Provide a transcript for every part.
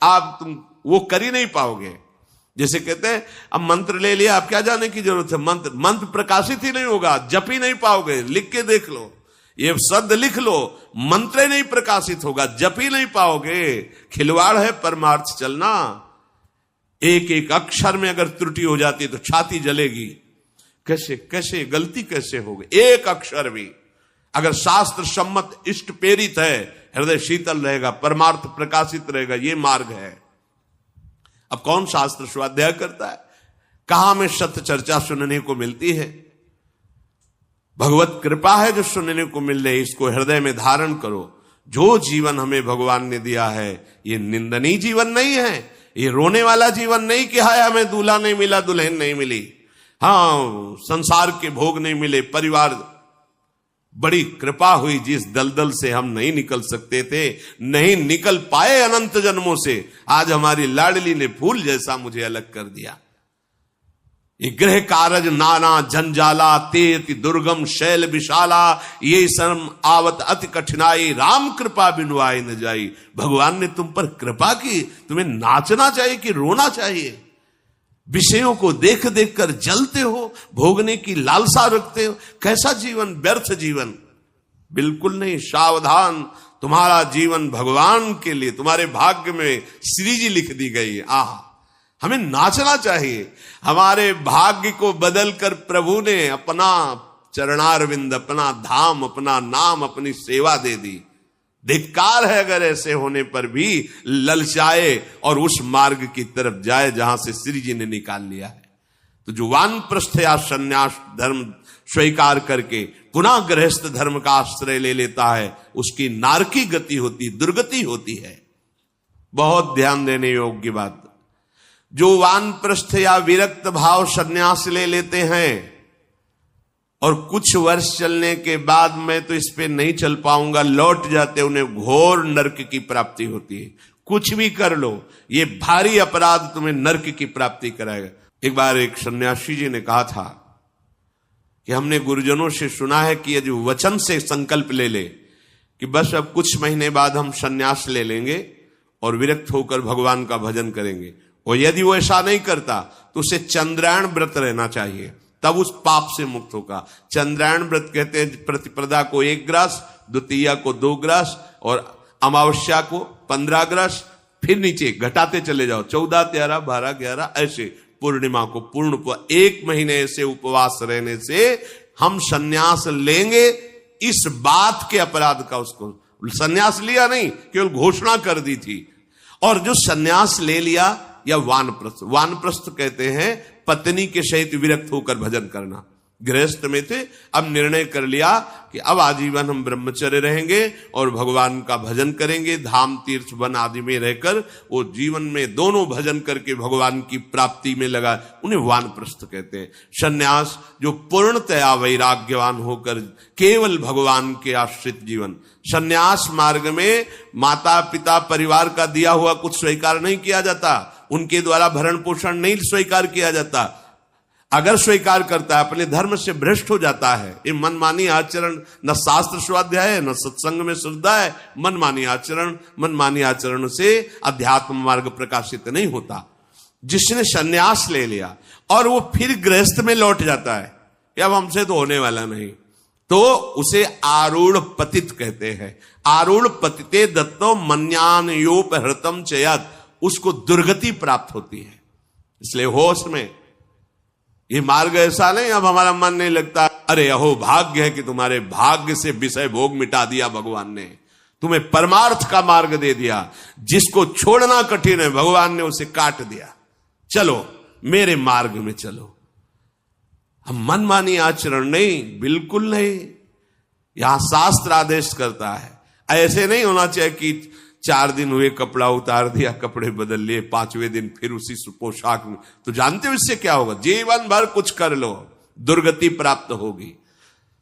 आप तुम वो कर ही नहीं पाओगे। जैसे कहते हैं अब मंत्र ले लिया, अब क्या जाने की जरूरत है, मंत्र प्रकाशित ही नहीं होगा, जप ही नहीं पाओगे। लिख के देख लो, ये शब्द लिख लो, मंत्र नहीं प्रकाशित होगा, जप ही नहीं पाओगे। खिलवाड़ है परमार्थ चलना। एक एक अक्षर में अगर त्रुटि हो जाती तो छाती जलेगी। कैसे कैसे गलती कैसे होगी? एक अक्षर भी अगर शास्त्र सम्मत इष्ट प्रेरित है, हृदय शीतल रहेगा, परमार्थ प्रकाशित रहेगा। ये मार्ग है। अब कौन शास्त्र स्वाध्याय करता है? कहां में सत्य चर्चा सुनने को मिलती है? भगवत कृपा है जो सुनने को मिल रही, इसको हृदय में धारण करो। जो जीवन हमें भगवान ने दिया है ये निंदनीय जीवन नहीं है, ये रोने वाला जीवन नहीं कि हाय हमें दूल्हा नहीं मिला, दुल्हन नहीं मिली, हाँ संसार के भोग नहीं मिले, परिवार बड़ी कृपा हुई जिस दलदल से हम नहीं निकल सकते थे, नहीं निकल पाए अनंत जन्मों से, आज हमारी लाडली ने फूल जैसा मुझे अलग कर दिया। ये गृह कारज नाना जंजाला, ते अति दुर्गम शैल विशाला, ये शर्म आवत अति कठिनाई, राम कृपा बिनु आए न जाई। भगवान ने तुम पर कृपा की, तुम्हें नाचना चाहिए कि रोना चाहिए? विषयों को देख देख कर जलते हो, भोगने की लालसा रखते हो, कैसा जीवन? व्यर्थ जीवन बिल्कुल नहीं। सावधान, तुम्हारा जीवन भगवान के लिए, तुम्हारे भाग्य में श्री जी लिख दी गई है। आह, हमें नाचना चाहिए। हमारे भाग्य को बदलकर प्रभु ने अपना चरणारविंद, अपना धाम, अपना नाम, अपनी सेवा दे दी। धिक्कार है अगर ऐसे होने पर भी ललचाए और उस मार्ग की तरफ जाए जहां से श्री जी ने निकाल लिया है। तो जो वानप्रस्थ या संन्यास धर्म स्वीकार करके पुनः गृहस्थ धर्म का आश्रय ले लेता है, उसकी नारकी गति होती, दुर्गति होती है। बहुत ध्यान देने योग्य बात। जो वानप्रस्थ या विरक्त भाव संन्यास ले लेते हैं और कुछ वर्ष चलने के बाद मैं तो इस पे नहीं चल पाऊंगा लौट जाते, उन्हें घोर नरक की प्राप्ति होती है। कुछ भी कर लो, ये भारी अपराध तुम्हें नरक की प्राप्ति कराएगा। एक बार एक सन्यासी जी ने कहा था कि हमने गुरुजनों से सुना है कि यदि वचन से संकल्प ले ले कि बस अब कुछ महीने बाद हम सन्यास ले लेंगे और विरक्त होकर भगवान का भजन करेंगे, और यदि वो ऐसा नहीं करता तो उसे चंद्रायण व्रत रहना चाहिए, तब उस पाप से मुक्त होगा। चंद्रायण व्रत कहते हैं प्रतिपदा को 1 ग्रास, द्वितीया को 2 ग्रास और अमावस्या को 15 ग्रास, फिर नीचे घटाते चले जाओ 14, 13, 12, 11 ऐसे, पूर्णिमा को पूर्ण 1 महीने ऐसे उपवास रहने से हम सन्यास लेंगे। इस बात के अपराध का उसको सन्यास लिया नहीं, केवल घोषणा कर दी थी। और जो सन्यास ले लिया या वानप्रस्थ, वानप्रस्थ कहते हैं पत्नी के सहित विरक्त होकर भजन करना। गृहस्थ में थे, अब निर्णय कर लिया कि अब आजीवन हम ब्रह्मचर्य रहेंगे और भगवान का भजन करेंगे, धाम तीर्थ वन आदि में रहकर वो जीवन में दोनों भजन करके भगवान की प्राप्ति में लगा, उन्हें वानप्रस्थ कहते हैं। सन्यास जो पूर्णतया वैराग्यवान होकर केवल भगवान के आश्रित जीवन। सन्यास मार्ग में माता पिता परिवार का दिया हुआ कुछ स्वीकार नहीं किया जाता, उनके द्वारा भरण पोषण नहीं स्वीकार किया जाता। अगर स्वीकार करता है अपने धर्म से भ्रष्ट हो जाता है। ये मनमानी आचरण, न शास्त्र स्वाध्याय है, न सत्संग में श्रद्धा है। मनमानी आचरण से अध्यात्म मार्ग प्रकाशित नहीं होता। जिसने सन्यास ले लिया और वो फिर गृहस्थ में लौट जाता है, अब हमसे तो होने वाला नहीं, तो उसे आरूढ़ पतित कहते हैं। आरूढ़ पतिते दत्तो मन्यान योपहृतम चयत, उसको दुर्गति प्राप्त होती है। इसलिए होश में, ये मार्ग ऐसा नहीं अब हमारा मन नहीं लगता, अरे अहो भाग्य है कि तुम्हारे भाग्य से विषय भोग मिटा दिया भगवान ने, तुम्हें परमार्थ का मार्ग दे दिया। जिसको छोड़ना कठिन है भगवान ने उसे काट दिया, चलो मेरे मार्ग में चलो। हम मनमानी आचरण नहीं, बिल्कुल नहीं। यहां शास्त्र आदेश करता है, ऐसे नहीं होना चाहिए कि 4 दिन हुए कपड़ा उतार दिया, कपड़े बदल लिए, 5वें दिन फिर उसी पोशाक में। तो जानते हो इससे क्या होगा? जीवन भर कुछ कर लो, दुर्गति प्राप्त होगी।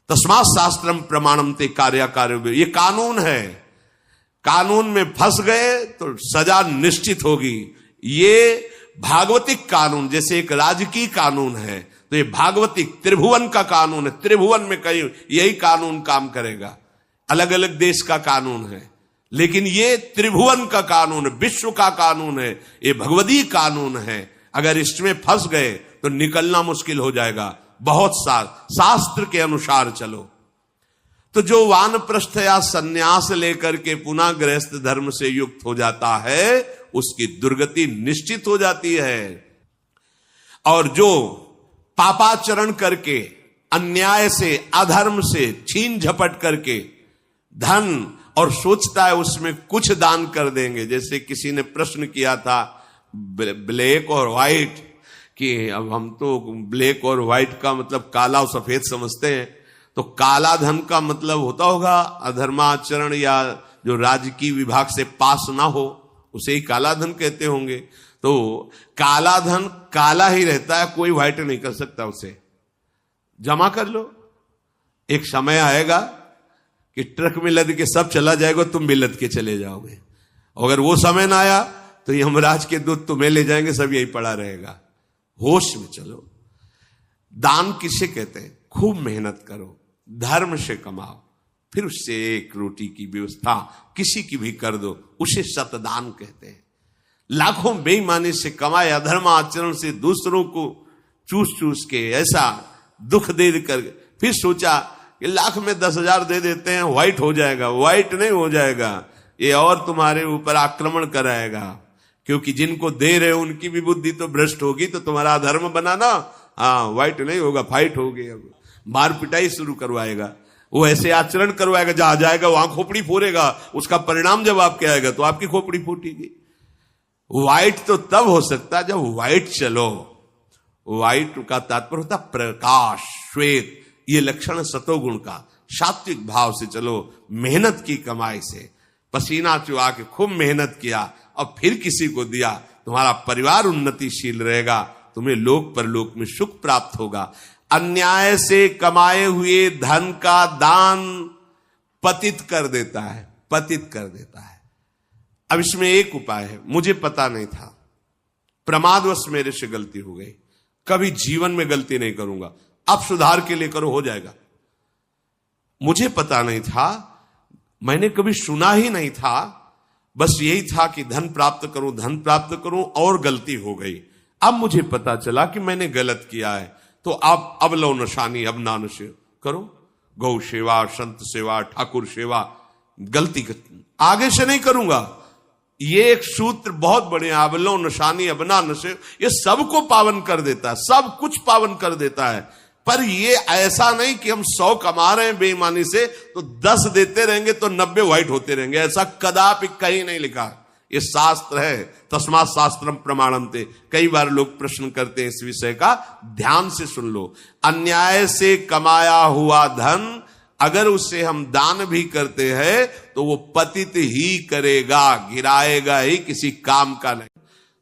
तस्मात् शास्त्रम प्रमाणम ते कार्य, ये कानून है। कानून में फंस गए तो सजा निश्चित होगी। ये भागवतिक कानून, जैसे एक राजकीय कानून है, तो ये भागवतिक त्रिभुवन का कानून है। त्रिभुवन में कहीं यही कानून काम करेगा। अलग अलग देश का कानून है, लेकिन ये त्रिभुवन का कानून, विश्व का कानून है, ये भगवदी कानून है। अगर इसमें फंस गए तो निकलना मुश्किल हो जाएगा। बहुत शास्त्र के अनुसार चलो। तो जो वानप्रस्थ या सन्यास लेकर के पुनः गृहस्थ धर्म से युक्त हो जाता है, उसकी दुर्गति निश्चित हो जाती है। और जो पापाचरण करके, अन्याय से, अधर्म से छीन झपट करके धन, और सोचता है उसमें कुछ दान कर देंगे। जैसे किसी ने प्रश्न किया था ब्लैक और व्हाइट, कि अब हम तो ब्लैक और व्हाइट का मतलब काला और सफेद समझते हैं, तो काला धन का मतलब होता होगा अधर्माचरण या जो राजकीय विभाग से पास ना हो, उसे ही काला धन कहते होंगे। तो काला धन काला ही रहता है, कोई व्हाइट नहीं कर सकता उसे। जमा कर लो, एक समय आएगा कि ट्रक में लद के सब चला जाएगा, तुम भी लद के चले जाओगे। अगर वो समय ना आया तो यमराज के दूत तुम्हें ले जाएंगे, सब यही पड़ा रहेगा। होश में चलो। दान किसे कहते हैं? खूब मेहनत करो, धर्म से कमाओ, फिर उससे एक रोटी की व्यवस्था किसी की भी कर दो, उसे सतदान कहते हैं। लाखों बेईमानी से कमाए, अधर्म आचरण से दूसरों को चूस चूस के ऐसा दुख दे कर, फिर सोचा कि लाख में 10,000 दे देते हैं, व्हाइट हो जाएगा। व्हाइट नहीं हो जाएगा, ये और तुम्हारे ऊपर आक्रमण कराएगा। क्योंकि जिनको दे रहे हो उनकी भी बुद्धि तो भ्रष्ट होगी, तो तुम्हारा धर्म बनाना, हाँ, व्हाइट नहीं होगा, फाइट होगी। अब मार पिटाई शुरू करवाएगा, वो ऐसे आचरण करवाएगा, जहां जाएगा वहां खोपड़ी फोड़ेगा। उसका परिणाम जब आपके आएगा तो आपकी खोपड़ी फूटेगी। व्हाइट तो तब हो सकता है जब व्हाइट चलो। व्हाइट का तात्पर्य होता प्रकाश, श्वेत, ये लक्षण सतोगुण का। सात्विक भाव से चलो, मेहनत की कमाई से, पसीना चुहा के खूब मेहनत किया और फिर किसी को दिया, तुम्हारा परिवार उन्नतिशील रहेगा, तुम्हें लोक परलोक में सुख प्राप्त होगा। अन्याय से कमाए हुए धन का दान पतित कर देता है, पतित कर देता है। अब इसमें एक उपाय है, मुझे पता नहीं था, प्रमादवश मेरे से गलती हो गई, कभी जीवन में गलती नहीं करूंगा, अब सुधार के लिए करो, हो जाएगा। मुझे पता नहीं था, मैंने कभी सुना ही नहीं था, बस यही था कि धन प्राप्त करूं, धन प्राप्त करूं, और गलती हो गई। अब मुझे पता चला कि मैंने गलत किया है, तो आप अब लो नशानी, अब ना नशे करो, गौ सेवा, संत सेवा, ठाकुर सेवा, गलती आगे से नहीं करूंगा। ये एक सूत्र बहुत बड़े, अवलो नशानी अबना नशे, ये सबको पावन कर देता है, सब कुछ पावन कर देता है। पर ये ऐसा नहीं कि हम 100 कमा रहे हैं बेईमानी से तो 10 देते रहेंगे तो 90 व्हाइट होते रहेंगे, ऐसा कदापि कहीं नहीं लिखा। ये शास्त्र है, तस्मात् शास्त्रम प्रमाणन्ते। कई बार लोग प्रश्न करते हैं इस विषय का, ध्यान से सुन लो। अन्याय से कमाया हुआ धन अगर उसे हम दान भी करते हैं तो वो पतित ही करेगा, गिराएगा ही, किसी काम का नहीं।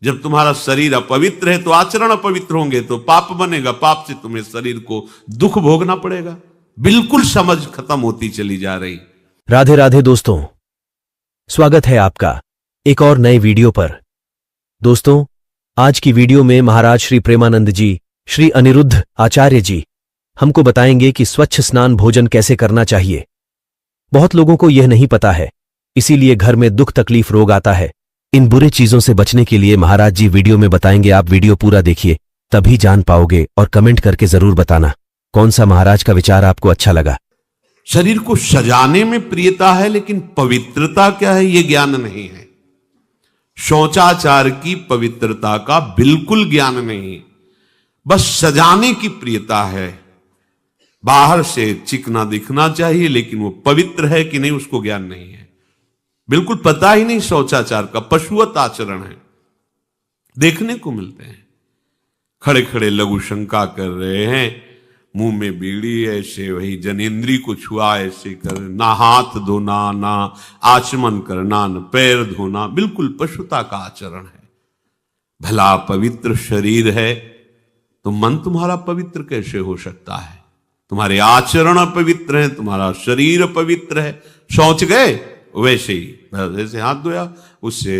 जब तुम्हारा शरीर अपवित्र है तो आचरण अपवित्र होंगे, तो पाप बनेगा, पाप से तुम्हें शरीर को दुख भोगना पड़ेगा। बिल्कुल समझ खत्म होती चली जा रही। राधे राधे दोस्तों, स्वागत है आपका एक और नए वीडियो पर। दोस्तों, आज की वीडियो में महाराज श्री प्रेमानंद जी, श्री अनिरुद्ध आचार्य जी हमको बताएंगे कि स्वच्छ स्नान भोजन कैसे करना चाहिए। बहुत लोगों को यह नहीं पता है, इसीलिए घर में दुख तकलीफ रोग आता है। इन बुरे चीजों से बचने के लिए महाराज जी वीडियो में बताएंगे। आप वीडियो पूरा देखिए, तभी जान पाओगे, और कमेंट करके जरूर बताना कौन सा महाराज का विचार आपको अच्छा लगा। शरीर को सजाने में प्रियता है, लेकिन पवित्रता क्या है ये ज्ञान नहीं है। शौचाचार की पवित्रता का बिल्कुल ज्ञान नहीं, बस सजाने की प्रियता है। बाहर से चिकना दिखना चाहिए, लेकिन वो पवित्र है कि नहीं उसको ज्ञान नहीं है, बिल्कुल पता ही नहीं। शौचाचार का पशुवत आचरण है, देखने को मिलते हैं। खड़े खड़े लघु शंका कर रहे हैं, मुंह में बीड़ी, ऐसे वही जनेन्द्री को छुआ ऐसे कर, ना हाथ धोना, ना आचमन करना, न पैर धोना, बिल्कुल पशुता का आचरण है। भला पवित्र शरीर है तो मन तुम्हारा पवित्र कैसे हो सकता है? तुम्हारे आचरण अपवित्र हैं, तुम्हारा शरीर पवित्र है। शौच गए वैसे ही, जैसे हाथ धोया उससे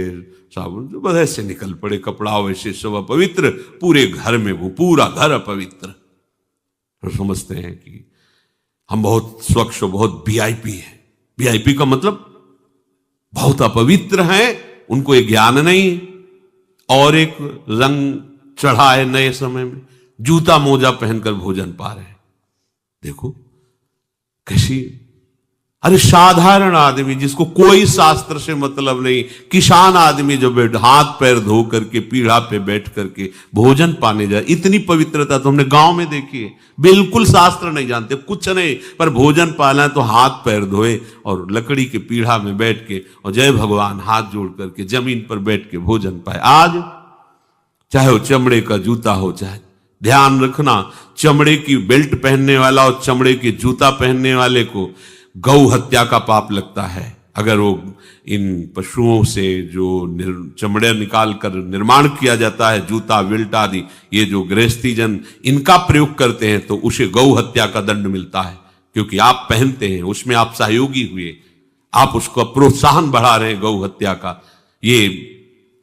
साबुन, बस ऐसे निकल पड़े कपड़ा, वैसे सब अपवित्र, पूरे घर में वो पूरा घर अपवित्र। तो समझते हैं कि हम बहुत स्वच्छ, बहुत वीआईपी है। वीआईपी का मतलब बहुत अपवित्र हैं, उनको ये ज्ञान नहीं। और एक रंग चढ़ा है नए समय में, जूता मोजा पहनकर भोजन पा रहे हैं। देखो कैसी, अरे साधारण आदमी जिसको कोई शास्त्र से मतलब नहीं, किसान आदमी जो हाथ पैर धो करके पीढ़ा पे बैठ करके भोजन पाने जाए, इतनी पवित्रता तो हमने गांव में देखी है। बिल्कुल शास्त्र नहीं जानते, कुछ नहीं, पर भोजन पाना है तो हाथ पैर धोए और लकड़ी के पीढ़ा में बैठ के और जय भगवान हाथ जोड़ करके जमीन पर बैठ के भोजन पाए। आज चाहे वो चमड़े का जूता हो, चाहे ध्यान रखना, चमड़े की बेल्ट पहनने वाला और चमड़े के जूता पहनने वाले को गौ हत्या का पाप लगता है। अगर वो इन पशुओं से जो चमड़े निकाल कर निर्माण किया जाता है, जूता बेल्ट आदि, ये जो गृहस्थी जन इनका प्रयोग करते हैं तो उसे गौ हत्या का दंड मिलता है, क्योंकि आप पहनते हैं, उसमें आप सहयोगी हुए, आप उसको प्रोत्साहन बढ़ा रहे हैं गौ हत्या का। ये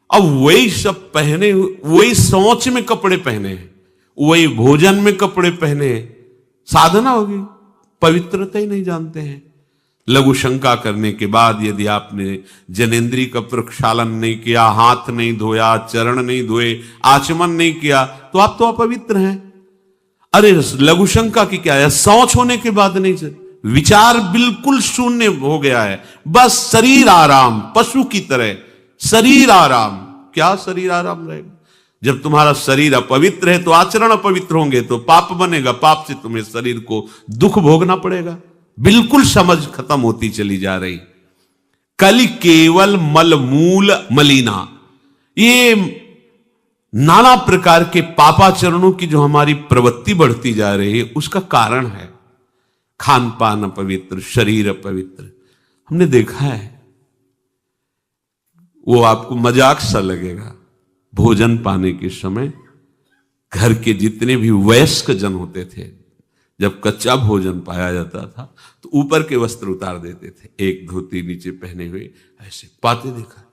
अब वही सब पहने, वही सोच में कपड़े पहने हैं, वही भोजन में कपड़े पहने हैं, साधना होगी, पवित्रता ही नहीं जानते हैं। लघु शंका करने के बाद यदि आपने जनेन्द्रीय का प्रक्षालन नहीं किया, हाथ नहीं धोया, चरण नहीं धोए, आचमन नहीं किया, तो आप तो अपवित्र हैं। अरे लघु शंका की क्या है, शौच होने के बाद नहीं, विचार बिल्कुल शून्य हो गया है, बस शरीर आराम, पशु की तरह शरीर आराम। क्या शरीर आराम रहेगा? जब तुम्हारा शरीर अपवित्र है तो आचरण अपवित्र होंगे तो पाप बनेगा, पाप से तुम्हें शरीर को दुख भोगना पड़ेगा। बिल्कुल समझ खत्म होती चली जा रही। कल केवल मल मूल मलिना, ये नाना प्रकार के पापाचरणों की जो हमारी प्रवृत्ति बढ़ती जा रही है, उसका कारण है खान पान अपवित्र, शरीर अपवित्र। हमने देखा है, वो आपको मजाक सा लगेगा, भोजन पाने के समय घर के जितने भी वयस्क जन होते थे, जब कच्चा भोजन पाया जाता था तो ऊपर के वस्त्र उतार देते थे, एक धोती नीचे पहने हुए ऐसे पाते देखा।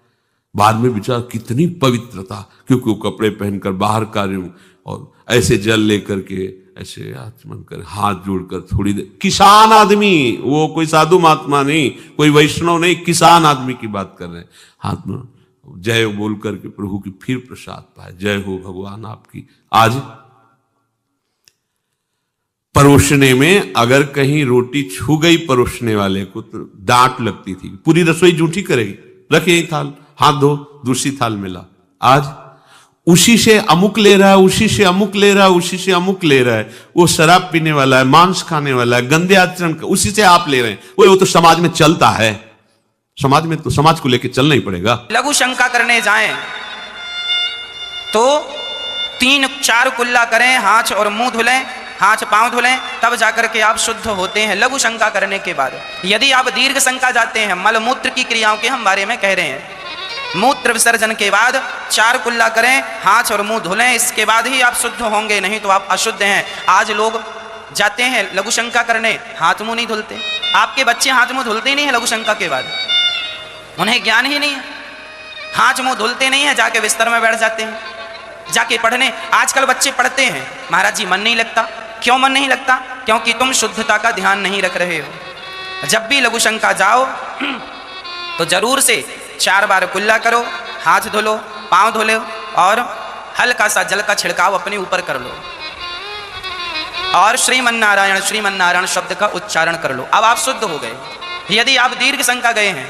बाद में विचार कितनी पवित्रता, क्योंकि वो कपड़े पहनकर बाहर कार्यों और ऐसे जल लेकर के ऐसे आचमन कर हाथ जोड़कर थोड़ी देर, किसान आदमी, वो कोई साधु महात्मा नहीं, कोई वैष्णव नहीं, किसान आदमी की बात कर रहे हैं। हाथ में जय बोल करके प्रभु की फिर प्रसाद पाए, जय हो भगवान आपकी। आज परोसने में अगर कहीं रोटी छू गई परोसने वाले को तो डांट लगती थी, पूरी रसोई जूठी करेगी, रखे थाल, हाथ धो, दूसरी थाल मिला। आज उसी से अमुक ले रहा है, उसी से अमुक ले रहा है, उसी से अमुक ले रहा है, वो शराब पीने वाला है, मांस खाने वाला है, गंदे आचरण का, उसी से आप ले रहे हैं। वो तो समाज में चलता है, समाज में तो समाज को लेकर चलना ही पड़ेगा। लघु शंका करने जाएं तो 3-4 कुल्ला करें, हाथ और मुंह धुलें, हाथ पांव धुलें, तब जाकर के आप शुद्ध होते हैं लघु शंका करने के बाद। यदि आप दीर्घ शंका जाते हैं, मल मूत्र की क्रियाओं के हम बारे में कह रहे हैं, मूत्र विसर्जन के बाद 4 कुल्ला करें, हाथ और मुंह धुलें, इसके बाद ही आप शुद्ध होंगे, नहीं तो आप अशुद्ध हैं। आज लोग जाते हैं लघु शंका करने, हाथ मुंह नहीं धुलते। आपके बच्चे हाथ मुंह धुलते ही नहीं है लघु शंका के बाद, उन्हें ज्ञान ही नहीं है, हाथ मुंह धुलते नहीं है, जाके बिस्तर में बैठ जाते हैं, जाके पढ़ने। आजकल बच्चे पढ़ते हैं, महाराज जी मन नहीं लगता। क्यों मन नहीं लगता? क्योंकि तुम शुद्धता का ध्यान नहीं रख रहे हो। जब भी लघु शंका जाओ तो जरूर से 4 बार कुल्ला करो, हाथ धो लो, पांव धो लो और हल्का सा जल का छिड़काव अपने ऊपर कर लो और श्रीमन्नारायण श्रीमन्नारायण शब्द का उच्चारण कर लो। अब आप शुद्ध हो गए। यदि आप दीर्घ शंका गए हैं,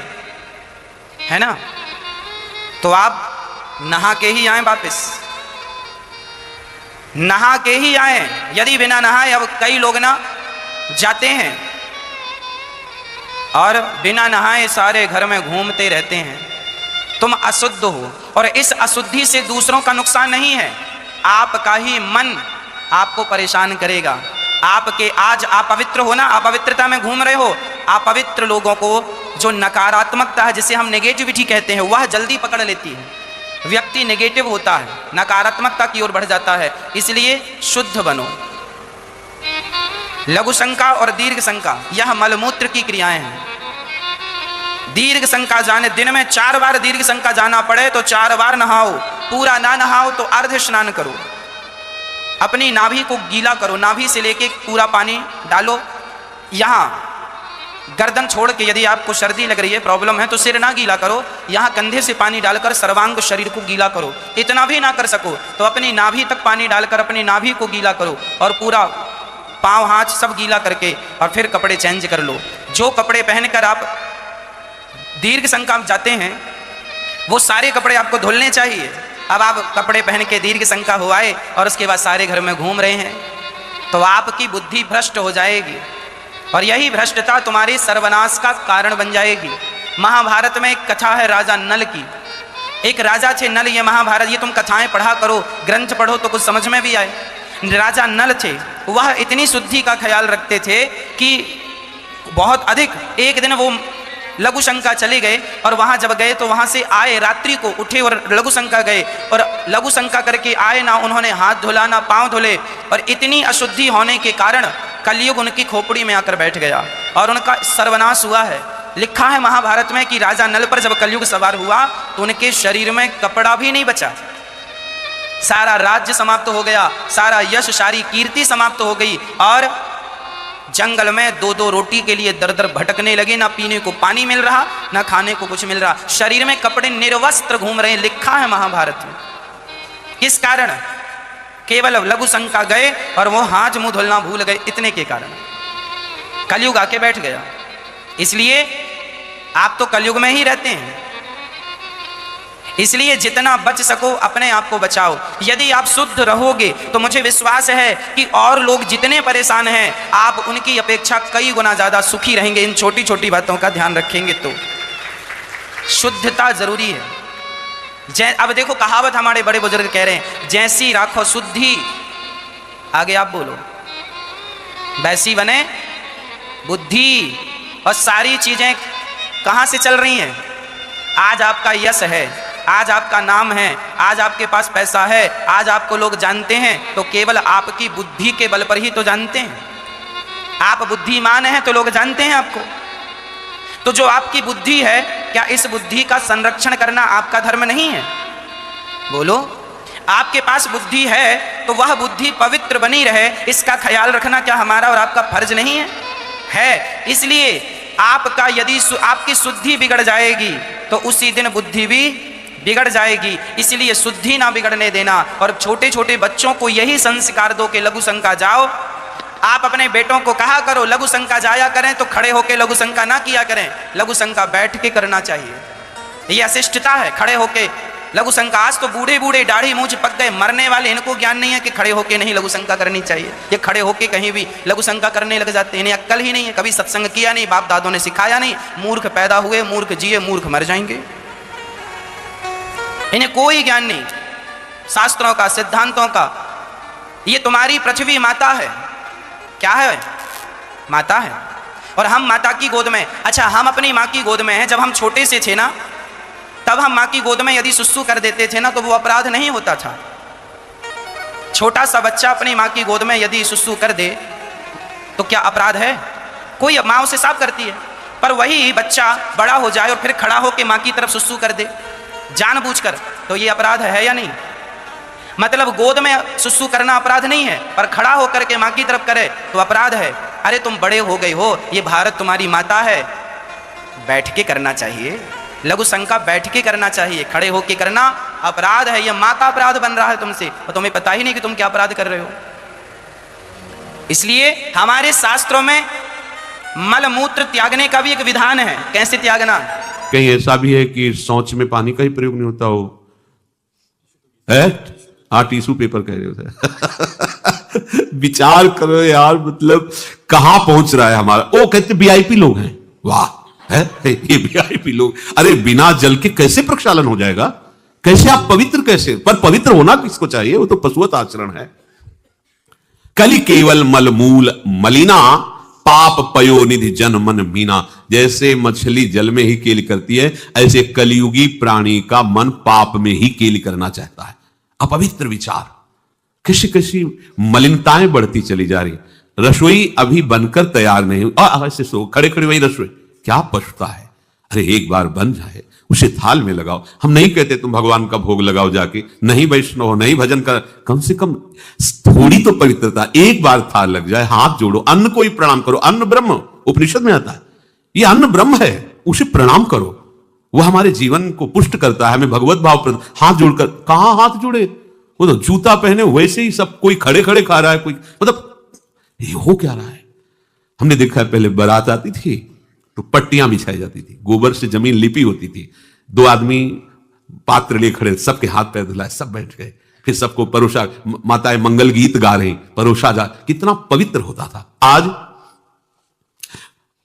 है ना, तो आप नहा के ही आए, वापस नहा के ही आए। यदि बिना नहाए, अब कई लोग ना जाते हैं और बिना नहाए सारे घर में घूमते रहते हैं। तुम अशुद्ध हो और इस अशुद्धि से दूसरों का नुकसान नहीं है, आपका ही मन आपको परेशान करेगा। आपके आज आप पवित्र हो ना, अपवित्रता में घूम रहे हो। अपवित्र लोगों को जो नकारात्मकता है, जिसे हम नेगेटिविटी कहते हैं, वह जल्दी पकड़ लेती है। व्यक्ति नेगेटिव होता है, नकारात्मकता की ओर बढ़ जाता है। इसलिए शुद्ध बनो। लघु शंका और दीर्घ शंका यह मलमूत्र की क्रियाएं हैं। दीर्घ शंका जाने, दिन में 4 बार दीर्घ शंका जाना पड़े तो 4 बार नहाओ, पूरा ना नहाओ तो अर्ध स्नान करो। अपनी नाभि को गीला करो, नाभि से लेके पूरा पानी डालो, यहाँ गर्दन छोड़ के, यदि आपको सर्दी लग रही है, प्रॉब्लम है, तो सिर ना गीला करो, यहाँ कंधे से पानी डालकर सर्वांग शरीर को गीला करो। इतना भी ना कर सको तो अपनी नाभि तक पानी डालकर अपनी नाभि को गीला करो और पूरा पाँव हाथ सब गीला करके और फिर कपड़े चेंज कर लो। जो कपड़े पहनकर आप दीर्घ संकाम जाते हैं वो सारे कपड़े आपको धुलने चाहिए। अब आप कपड़े पहन के दीर्घ संका हो आए और उसके बाद सारे घर में घूम रहे हैं तो आपकी बुद्धि भ्रष्ट हो जाएगी और यही भ्रष्टता तुम्हारी सर्वनाश का कारण बन जाएगी। महाभारत में एक कथा है राजा नल की। एक राजा थे नल, ये महाभारत, ये तुम कथाएं पढ़ा करो, ग्रंथ पढ़ो तो कुछ समझ में भी आए। राजा नल थे, वह इतनी शुद्धि का ख्याल रखते थे कि बहुत अधिक। एक दिन वो लघु शंका चले गए और वहाँ जब गए तो वहाँ से आए, रात्रि को उठे और लघु शंका गए और लघु शंका करके आए ना उन्होंने हाथ धुला ना पाँव धुले और इतनी अशुद्धि होने के कारण कलयुग उनकी खोपड़ी में आकर बैठ गया और उनका सर्वनाश हुआ है। लिखा है महाभारत में कि राजा नल पर जब कलयुग सवार हुआ तो उनके शरीर में कपड़ा भी नहीं बचा, सारा राज्य समाप्त हो गया, सारा यश सारी कीर्ति समाप्त हो गई और जंगल में दो दो रोटी के लिए दर दर भटकने लगे। ना पीने को पानी मिल रहा, ना खाने को कुछ मिल रहा, शरीर में कपड़े निर्वस्त्र घूम रहे। लिखा है महाभारत में। किस कारण? केवल लघु शंका गए और वो हाथ मुंह धुलना भूल गए, इतने के कारण कलयुग आके बैठ गया। इसलिए आप तो कलयुग में ही रहते हैं, इसलिए जितना बच सको अपने आप को बचाओ। यदि आप शुद्ध रहोगे तो मुझे विश्वास है कि और लोग जितने परेशान हैं आप उनकी अपेक्षा कई गुना ज्यादा सुखी रहेंगे। इन छोटी छोटी बातों का ध्यान रखेंगे तो शुद्धता जरूरी है। अब देखो कहावत हमारे बड़े बुजुर्ग कह रहे हैं, जैसी राखो शुद्धि, आगे आप बोलो, वैसी बने बुद्धि। और सारी चीजें कहां से चल रही हैं? आज आपका यश है, आज आपका नाम है, आज आपके पास पैसा है, आज आपको लोग जानते हैं तो केवल आपकी बुद्धि के बल पर ही तो जानते हैं। आप बुद्धिमान हैं तो लोग जानते हैं आपको। तो जो आपकी बुद्धि है, क्या इस बुद्धि का संरक्षण करना आपका धर्म नहीं है? बोलो। आपके पास बुद्धि है तो वह बुद्धि पवित्र बनी रहे, इसका ख्याल रखना क्या हमारा और आपका फर्ज नहीं है? है। इसलिए आपका यदि आपकी शुद्धि बिगड़ जाएगी तो उसी दिन बुद्धि भी बिगड़ जाएगी। इसलिए शुद्धि ना बिगड़ने देना। और छोटे छोटे बच्चों को यही संस्कार दो कि लघु शंका जाओ। आप अपने बेटों को कहा करो लघु शंका जाया करें तो खड़े होकर लघु शंका ना किया करें, लघु शंका बैठ के करना चाहिए। ये अशिष्टता है, खड़े होके लघु शंका। आज तो बूढ़े बूढ़े दाढ़ी मूंछ पक गए, मरने वाले, इनको ज्ञान नहीं है कि खड़े होके नहीं लघु शंका करनी चाहिए। ये खड़े होके कहीं भी लघु शंका करने लग जाते हैं, इन्हें अक्ल ही नहीं है, कभी सत्संग किया नहीं, बाप दादों ने सिखाया नहीं। मूर्ख पैदा हुए, मूर्ख जिए, मूर्ख मर जाएंगे। इन्हें कोई ज्ञान नहीं शास्त्रों का, सिद्धांतों का। ये तुम्हारी पृथ्वी माता है। क्या है? माता है। और हम माता की गोद में। अच्छा, हम अपनी माँ की गोद में हैं। जब हम छोटे से थे ना, तब हम माँ की गोद में यदि सुसु कर देते थे ना तो वो अपराध नहीं होता था। छोटा सा बच्चा अपनी माँ की गोद में यदि सुसु कर दे तो क्या अपराध है? कोई माँ उसे साफ करती है। पर वही बच्चा बड़ा हो जाए और फिर खड़ा होकर माँ की तरफ सुसु कर दे जानबूझकर, तो ये अपराध है या नहीं? मतलब गोद में सुसु करना अपराध नहीं है, पर खड़ा होकर के माँ की तरफ करे तो अपराध है। अरे तुम बड़े हो गए हो, ये भारत तुम्हारी माता है, बैठ के करना चाहिए। लघु शंका बैठ के करना चाहिए, खड़े होके करना अपराध है। ये माँ का अपराध बन रहा है तुमसे और तुम्हें पता ही नहीं कि तुम क्या अपराध कर रहे हो। इसलिए हमारे शास्त्रों में मल मूत्र त्यागने का भी एक विधान है। कैसे त्यागना? कहीं ऐसा भी है कि शौच में पानी का ही प्रयोग नहीं होता हो? है? टिश्यू पेपर कह रहे हो। विचार करो यार, मतलब कहां पहुंच रहा है हमारा। ओ कहते वीआईपी लोग हैं, वाह है ये वीआईपी लोग। अरे बिना जल के कैसे प्रक्षालन हो जाएगा? कैसे आप पवित्र कैसे? पर पवित्र होना किसको चाहिए? वो तो पशुवत आचरण है। कली केवल मलमूल मलिना, पाप पयो निधि जन मन मीना। जैसे मछली जल में ही केली करती है, ऐसे कलियुगी प्राणी का मन पाप में ही केली करना चाहता है। अपवित्र विचार, कैसी कैसी मलिनताएं बढ़ती चली जा रही। रसोई अभी बनकर तैयार नहीं हुई, ऐसे सो खड़े खड़े वही रसोई, क्या पछता है। अरे एक बार बन जाए उसे थाल में लगाओ। हम नहीं कहते तुम भगवान का भोग लगाओ जाके, नहीं वैष्णव हो, नहीं भजन कर, कम से कम थोड़ी तो पवित्रता। एक बार थाल लग जाए, हाथ जोड़ो, अन्न को ही प्रणाम करो। अन्न ब्रह्म, उपनिषद में आता है। ये अन्न ब्रह्म है, उसे प्रणाम करो। वह हमारे जीवन को पुष्ट करता है, हमें भगवत भाव हाथ जोड़कर। कहां हाथ जुड़े, वो तो जूता पहने वैसे ही सब कोई खड़े खड़े खा रहा है, कोई मतलब ये हो क्या रहा है। हमने देखा है पहले बारात आती थी तो पट्टियां बिछाई जाती थी, गोबर से जमीन लिपी होती थी, दो आदमी पात्र लिए खड़े, सबके हाथ पैर धुलाए, सब बैठ गए, फिर सबको परोसा, माताएं मंगल गीत गा रही, परोसा जा, कितना पवित्र होता था। आज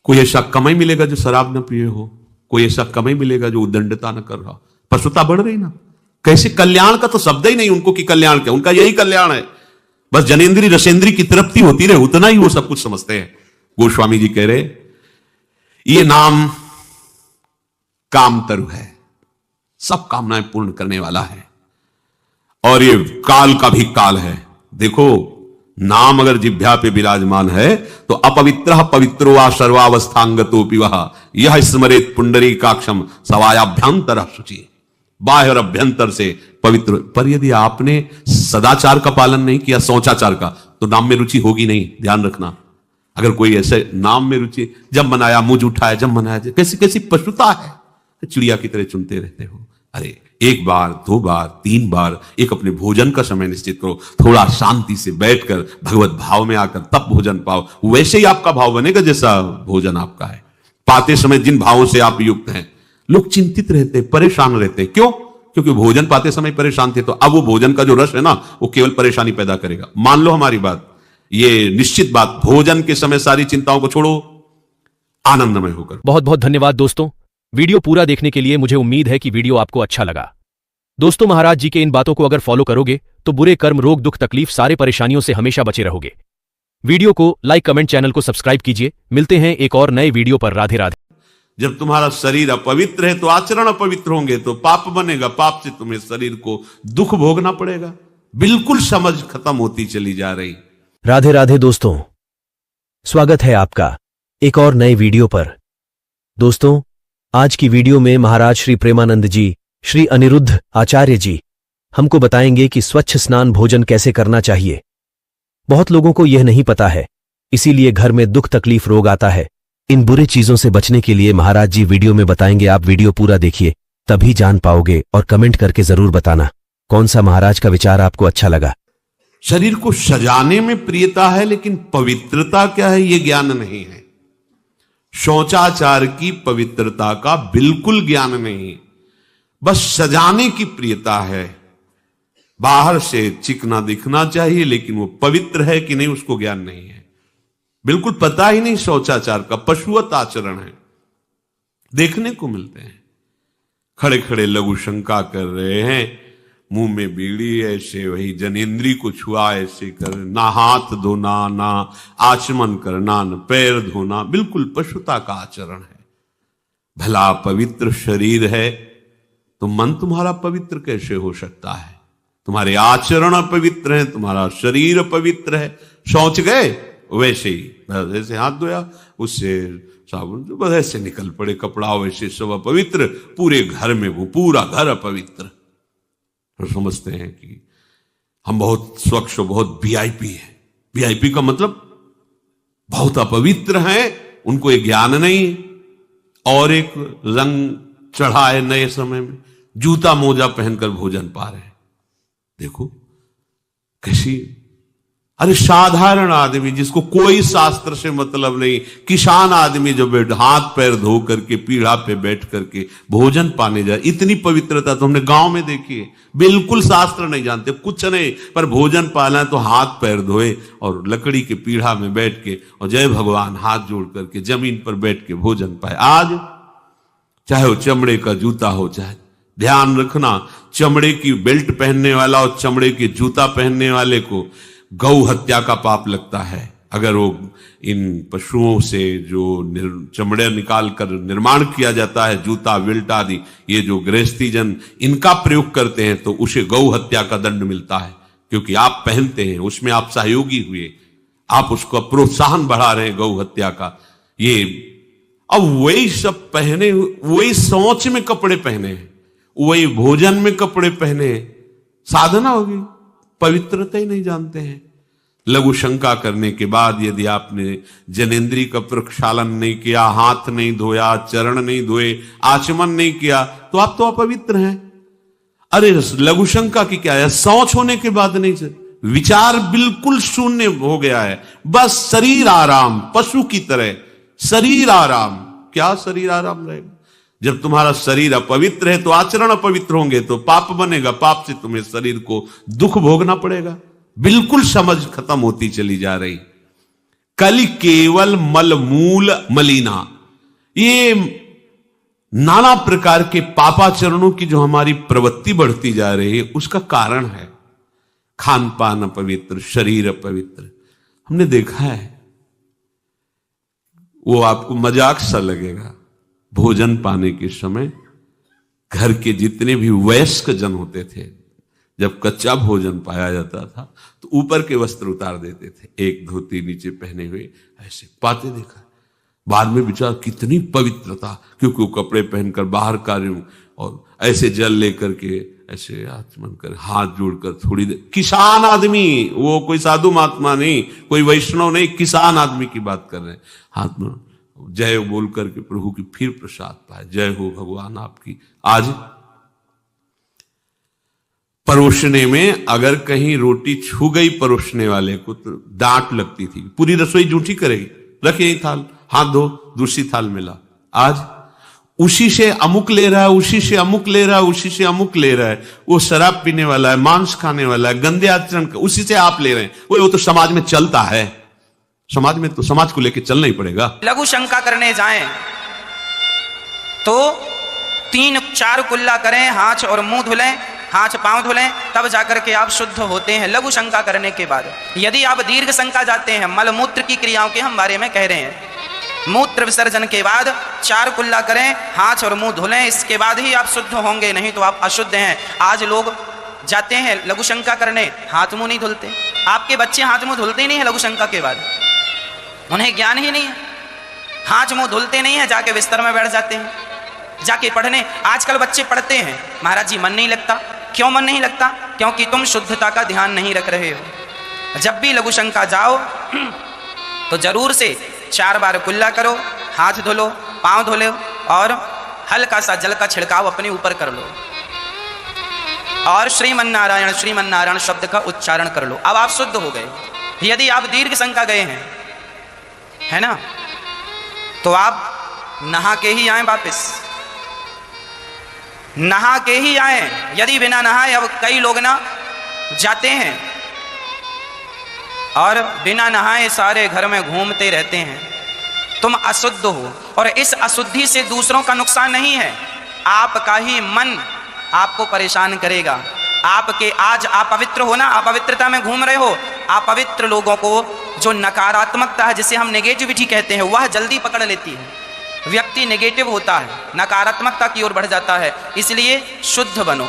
कोई ऐसा कमाई मिलेगा जो शराब न पिए हो, कोई ऐसा कमाई मिलेगा जो उद्दंडता न कर रहा, पशुता बढ़ रही ना। कैसे कल्याण का तो शब्द ही नहीं उनको कि कल्याण क्या, उनका यही कल्याण है, बस जनेन्द्री रसेंद्री की तृप्ति होती रहे, उतना ही वो सब कुछ समझते हैं। गोस्वामी जी कह रहे ये नाम कामतरु है, सब कामनाएं पूर्ण करने वाला है, और ये काल का भी काल है। देखो नाम अगर जिह्वा पे विराजमान है तो अपवित्र पवित्रो वा सर्वावस्थांगतोपि वह यह स्मरेत पुंडरीकाक्षम सवायाभ्यंतर शुचि, बाह्य और अभ्यंतर से पवित्र। पर यदि आपने सदाचार का पालन नहीं किया, शौचाचार का, तो नाम में रुचि होगी नहीं, ध्यान रखना। अगर कोई ऐसे नाम में रुचि, जब मनाया मुझ उठाया, जब मनाया, कैसी कैसी पशुता है, चिड़िया की तरह चुनते रहते हो। अरे एक बार, दो बार, तीन बार एक अपने भोजन का समय निश्चित करो, थोड़ा शांति से बैठकर भगवत भाव में आकर तब भोजन पाओ, वैसे ही आपका भाव बनेगा जैसा भोजन आपका है। पाते समय जिन भावों से आप युक्त हैं, लोग चिंतित रहते, परेशान रहते, क्यों? क्योंकि भोजन पाते समय परेशान थे, तो अब वो भोजन का जो रस है ना, वो केवल परेशानी पैदा करेगा। मान लो हमारी बात, ये निश्चित बात, भोजन के समय सारी चिंताओं को छोड़ो, आनंदमय होकर। बहुत बहुत धन्यवाद दोस्तों, वीडियो पूरा देखने के लिए। मुझे उम्मीद है कि वीडियो आपको अच्छा लगा। दोस्तों, महाराज जी के इन बातों को अगर फॉलो करोगे तो बुरे कर्म, रोग, दुख, तकलीफ, सारे परेशानियों से हमेशा बचे रहोगे। वीडियो को लाइक, कमेंट, चैनल को सब्सक्राइब कीजिए। मिलते हैं एक और नए वीडियो पर। राधे राधे। जब तुम्हारा शरीर अपवित्र है तो आचरण अपवित्र होंगे, तो पाप बनेगा, पाप से तुम्हें शरीर को दुख भोगना पड़ेगा। बिल्कुल समझ खत्म होती चली जा रही। राधे राधे दोस्तों, स्वागत है आपका एक और नए वीडियो पर। दोस्तों, आज की वीडियो में महाराज श्री प्रेमानंद जी, श्री अनिरुद्ध आचार्य जी हमको बताएंगे कि स्वच्छ स्नान भोजन कैसे करना चाहिए। बहुत लोगों को यह नहीं पता है, इसीलिए घर में दुख, तकलीफ, रोग आता है। इन बुरे चीजों से बचने के लिए महाराज जी वीडियो में बताएंगे। आप वीडियो पूरा देखिए, तभी जान पाओगे, और कमेंट करके जरूर बताना कौन सा महाराज का विचार आपको अच्छा लगा। शरीर को सजाने में प्रियता है, लेकिन पवित्रता क्या है ये ज्ञान नहीं है। शौचाचार की पवित्रता का बिल्कुल ज्ञान नहीं, बस सजाने की प्रियता है। बाहर से चिकना दिखना चाहिए, लेकिन वो पवित्र है कि नहीं उसको ज्ञान नहीं है, बिल्कुल पता ही नहीं। शौचाचार का पशुवत आचरण है, देखने को मिलते हैं। खड़े खड़े लघु शंका कर रहे हैं, मुंह में बीड़ी ऐसे, वही जनेन्द्री को छुआ ऐसे कर, ना हाथ धोना, ना आचमन करना, न पैर धोना, बिल्कुल पशुता का आचरण है। भला पवित्र शरीर है तो मन तुम्हारा पवित्र कैसे हो सकता है? तुम्हारे आचरण अपवित्र हैं, तुम्हारा शरीर अपवित्र है। शौच गए वैसे ही, जैसे हाथ धोया उससे साबुन बस ऐसे निकल पड़े, कपड़ा वैसे सब अपवित्र, पूरे घर में वो पूरा घर अपवित्र। तो समझते हैं कि हम बहुत स्वच्छ, बहुत वीआईपी हैं। वीआईपी का मतलब बहुत अपवित्र हैं, उनको ये ज्ञान नहीं। और एक रंग चढ़ा है नए समय में, जूता मोजा पहनकर भोजन पा रहे हैं। देखो कैसी, अरे साधारण आदमी जिसको कोई शास्त्र से मतलब नहीं, किसान आदमी जो बैठ हाथ पैर धो करके पीढ़ा पे बैठ करके भोजन पाने जाए, इतनी पवित्रता तो हमने गांव में देखी है। बिल्कुल शास्त्र नहीं जानते, कुछ नहीं, पर भोजन पाना है तो हाथ पैर धोए और लकड़ी के पीढ़ा में बैठ के और जय भगवान हाथ जोड़ करके जमीन पर बैठ के भोजन पाए। आज चाहे वो चमड़े का जूता हो, चाहे, ध्यान रखना, चमड़े की बेल्ट पहनने वाला और चमड़े के जूता पहनने वाले को गौ हत्या का पाप लगता है। अगर वो इन पशुओं से जो चमड़े निकाल कर निर्माण किया जाता है, जूता, बेल्ट आदि, ये जो गृहस्थी जन इनका प्रयोग करते हैं, तो उसे गौ हत्या का दंड मिलता है। क्योंकि आप पहनते हैं, उसमें आप सहयोगी हुए, आप उसको प्रोत्साहन बढ़ा रहे हैं गौ हत्या का। ये अब वही सब पहने, वही सोच में कपड़े पहने हैं, वही भोजन में कपड़े पहने हैं, साधना होगी, पवित्रता ही नहीं जानते हैं। लघु शंका करने के बाद यदि आपने जनेंद्री का प्रक्षालन नहीं किया, हाथ नहीं धोया, चरण नहीं धोए, आचमन नहीं किया, तो आप तो अपवित्र हैं। अरे लघु शंका की क्या है, शौच होने के बाद नहीं से विचार बिल्कुल शून्य हो गया है, बस शरीर आराम, पशु की तरह शरीर आराम। क्या शरीर आराम रहेगा? जब तुम्हारा शरीर अपवित्र है तो आचरण अपवित्र होंगे तो पाप बनेगा, पाप से तुम्हें शरीर को दुख भोगना पड़ेगा। बिल्कुल समझ खत्म होती चली जा रही। कल केवल मल मूल मलिना, ये नाना प्रकार के पापाचरणों की जो हमारी प्रवृत्ति बढ़ती जा रही है उसका कारण है खान पान अपवित्र, शरीर अपवित्र। हमने देखा है, वो आपको मजाक सा लगेगा, भोजन पाने के समय घर के जितने भी वयस्क जन होते थे, जब कच्चा भोजन पाया जाता था तो ऊपर के वस्त्र उतार देते थे, एक धोती नीचे पहने हुए ऐसे पाते देखा। बाद में विचार कितनी पवित्रता, क्योंकि वो कपड़े पहनकर बाहर कार्य हूं और ऐसे जल लेकर के ऐसे आचमन कर हाथ जोड़कर थोड़ी देर, किसान आदमी, वो कोई साधु महात्मा नहीं, कोई वैष्णव नहीं, किसान आदमी की बात कर रहे हैं। हाथ में जय बोल करके प्रभु की फिर प्रसाद पाए, जय हो भगवान आपकी। आज परोसने में अगर कहीं रोटी छू गई परोसने वाले को तो डांट लगती थी, पूरी रसोई जूठी करेगी, रखे यही थाल, हाथ धो, दूसरी थाल मिला। आज उसी से अमुक ले रहा है, उसी से अमुक ले रहा है, उसी से अमुक ले रहा है, वो शराब पीने वाला है, मांस खाने वाला है, गंदे आचरण, उसी से आप ले रहे हैं। वो तो समाज में चलता है, समाज में तो समाज को लेकर चलना ही पड़ेगा। लघु शंका करने जाएं तो 3-4 कुल्ला करें, हाथ और मुंह धुलें, हाथ पांव धुलें, तब जाकर के आप शुद्ध होते हैं लघु शंका करने के बाद। यदि आप दीर्घ शंका जाते हैं, मल मूत्र की क्रियाओं के हम बारे में कह रहे हैं, मूत्र विसर्जन के बाद 4 कुल्ला करें, हाथ और मुंह धुलें, इसके बाद ही आप शुद्ध होंगे, नहीं तो आप अशुद्ध हैं। आज लोग जाते हैं लघु शंका करने, हाथ मुंह नहीं धुलते। आपके बच्चे हाथ मुंह धुलते ही नहीं है लघु शंका के बाद, उन्हें ज्ञान ही नहीं है, हाथ मुंह धुलते नहीं है, जाके बिस्तर में बैठ जाते हैं, जाके पढ़ने। आजकल बच्चे पढ़ते हैं, महाराज जी मन नहीं लगता। क्यों मन नहीं लगता? क्योंकि तुम शुद्धता का ध्यान नहीं रख रहे हो। जब भी लघु शंका जाओ तो जरूर से 4 बार कुल्ला करो, हाथ धो लो, पांव धो लो और हल्का सा जल का छिड़काव अपने ऊपर कर लो और श्रीमन्नारायण शब्द का उच्चारण कर लो। अब आप शुद्ध हो गए। यदि आप दीर्घ शंका गए हैं, है ना, तो आप नहा के ही आए, वापस नहा के ही आए। यदि बिना नहाए, अब कई लोग ना जाते हैं और बिना नहाए सारे घर में घूमते रहते हैं। तुम अशुद्ध हो और इस अशुद्धि से दूसरों का नुकसान नहीं है, आपका ही मन आपको परेशान करेगा। आपके आज अपवित्र हो ना, अपवित्रता में घूम रहे हो, अपवित्र लोगों को जो नकारात्मकता है, जिसे हम नेगेटिविटी कहते हैं, वह जल्दी पकड़ लेती है। व्यक्ति नेगेटिव होता है, नकारात्मकता की ओर बढ़ जाता है। इसलिए शुद्ध बनो।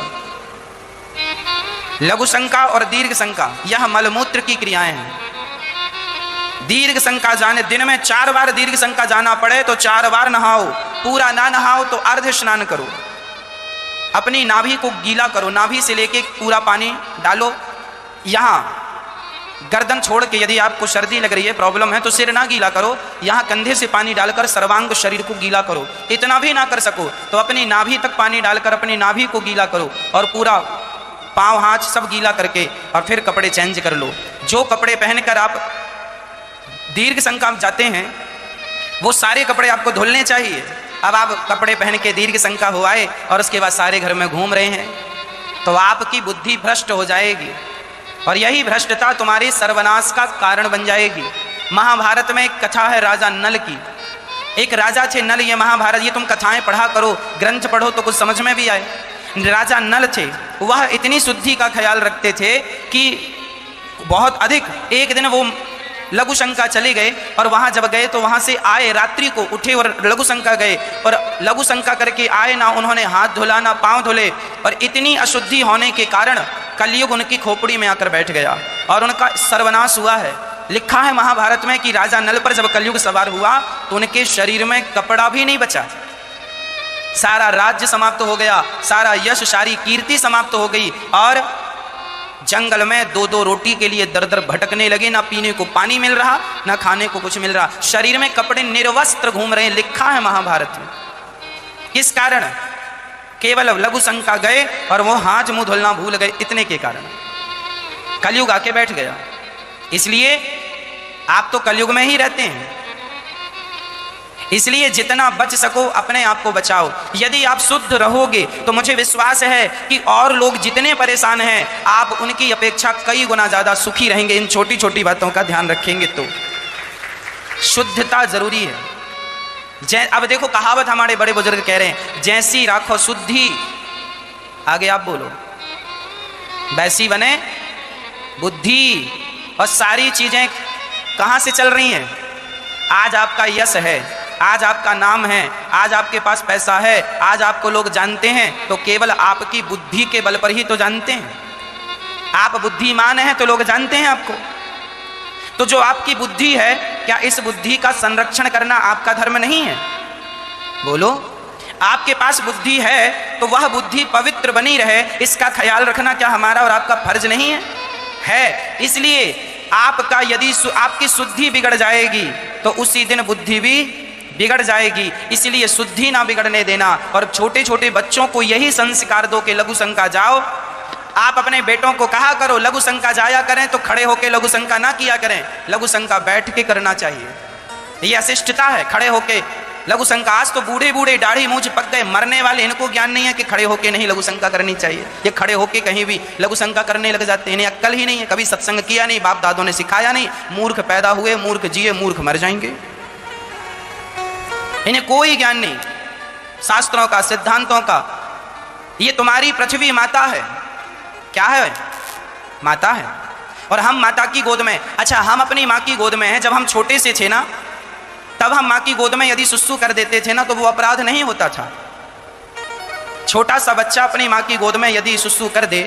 लघु शंका और दीर्घ शंका यह मलमूत्र की क्रियाएं हैं। दीर्घ शंका जाने, दिन में 4 बार दीर्घ शंका जाना पड़े तो 4 बार नहाओ, पूरा ना नहाओ तो अर्ध स्नान करो। अपनी नाभि को गीला करो, नाभि से लेके पूरा पानी डालो। यहाँ गर्दन छोड़ के, यदि आपको सर्दी लग रही है, प्रॉब्लम है, तो सिर ना गीला करो, यहाँ कंधे से पानी डालकर सर्वांग शरीर को गीला करो। इतना भी ना कर सको तो अपनी नाभि तक पानी डालकर अपनी नाभि को गीला करो और पूरा पाँव हाथ सब गीला करके और फिर कपड़े चेंज कर लो। जो कपड़े पहनकर आप दीर्घ शंका जाते हैं वो सारे कपड़े आपको धुलने चाहिए। अब आप कपड़े पहन के दीर्घ शंका हो आए और उसके बाद सारे घर में घूम रहे हैं तो आपकी बुद्धि भ्रष्ट हो जाएगी और यही भ्रष्टता तुम्हारे सर्वनाश का कारण बन जाएगी। महाभारत में एक कथा है राजा नल की। एक राजा थे नल, ये महाभारत, ये तुम कथाएं पढ़ा करो, ग्रंथ पढ़ो तो कुछ समझ में भी आए। राजा नल थे, वह इतनी शुद्धि का ख्याल रखते थे कि बहुत अधिक। एक दिन वो लघु शंका चले गए और वहाँ जब गए तो वहाँ से आए, रात्रि को उठे और लघु शंका गए और लघु शंका करके आए, ना उन्होंने हाथ धुला ना पाँव धुले और इतनी अशुद्धि होने के कारण कलयुग उनकी खोपड़ी में आकर बैठ गया और उनका सर्वनाश हुआ है। लिखा है महाभारत में कि राजा नल पर जब कलयुग सवार हुआ तो उनके शरीर में कपड़ा भी नहीं बचा, सारा राज्य समाप्त हो गया, सारा यश सारी कीर्ति समाप्त हो गई और जंगल में 2-2 रोटी के लिए दर दर भटकने लगे, ना पीने को पानी मिल रहा, ना खाने को कुछ मिल रहा, शरीर में कपड़े निर्वस्त्र घूम रहे हैं, लिखा है महाभारत में। किस कारण? केवल लघु शंका गए और वो हाथ मुंह धुलना भूल गए, इतने के कारण कलयुग आके बैठ गया। इसलिए आप तो कलयुग में ही रहते हैं, इसलिए जितना बच सको अपने आप को बचाओ। यदि आप शुद्ध रहोगे तो मुझे विश्वास है कि और लोग जितने परेशान हैं आप उनकी अपेक्षा कई गुना ज्यादा सुखी रहेंगे। इन छोटी छोटी बातों का ध्यान रखेंगे तो शुद्धता जरूरी है। अब देखो कहावत हमारे बड़े बुजुर्ग कह रहे हैं, जैसी राखो शुद्धि, आगे आप बोलो, वैसी बने बुद्धि। और सारी चीजें कहां से चल रही हैं? आज आपका यश है, आज आपका नाम है, आज आपके पास पैसा है, आज आपको लोग जानते हैं तो केवल आपकी बुद्धि के बल पर ही तो जानते हैं। आप बुद्धिमान हैं तो लोग जानते हैं आपको। तो जो आपकी बुद्धि है, क्या इस बुद्धि का संरक्षण करना आपका धर्म नहीं है? बोलो। आपके पास बुद्धि है तो वह बुद्धि पवित्र बनी रहे, इसका ख्याल रखना क्या हमारा और आपका फर्ज नहीं है? है। इसलिए आपका यदि आपकी शुद्धि बिगड़ जाएगी तो उसी दिन बुद्धि भी बिगड़ जाएगी। इसलिए शुद्धि ना बिगड़ने देना। और छोटे छोटे बच्चों को यही संस्कार दो कि लघु शंका जाओ। आप अपने बेटों को कहा करो लघु शंका जाया करें तो खड़े होकर लघु शंका ना किया करें, लघु शंका बैठ के करना चाहिए। ये अशिष्टता है, खड़े होके लघु शंका। आज तो बूढ़े बूढ़े दाढ़ी मूंछ पक गए मरने वाले, इनको ज्ञान नहीं है कि खड़े होके नहीं लघु शंका करनी चाहिए। ये खड़े होके कहीं भी लघु शंका करने लग जाते हैं, इन्हें अक्ल ही नहीं है, कभी सत्संग किया नहीं, बाप दादों ने सिखाया नहीं। मूर्ख पैदा हुए, मूर्ख जिए, मूर्ख मर जाएंगे। इन्हें कोई ज्ञान नहीं शास्त्रों का, सिद्धांतों का। ये तुम्हारी पृथ्वी माता है। क्या है? माता है। और हम माता की गोद में। अच्छा, हम अपनी माँ की गोद में हैं। जब हम छोटे से थे ना, तब हम माँ की गोद में यदि सुसु कर देते थे ना तो वो अपराध नहीं होता था। छोटा सा बच्चा अपनी माँ की गोद में यदि सुसु कर दे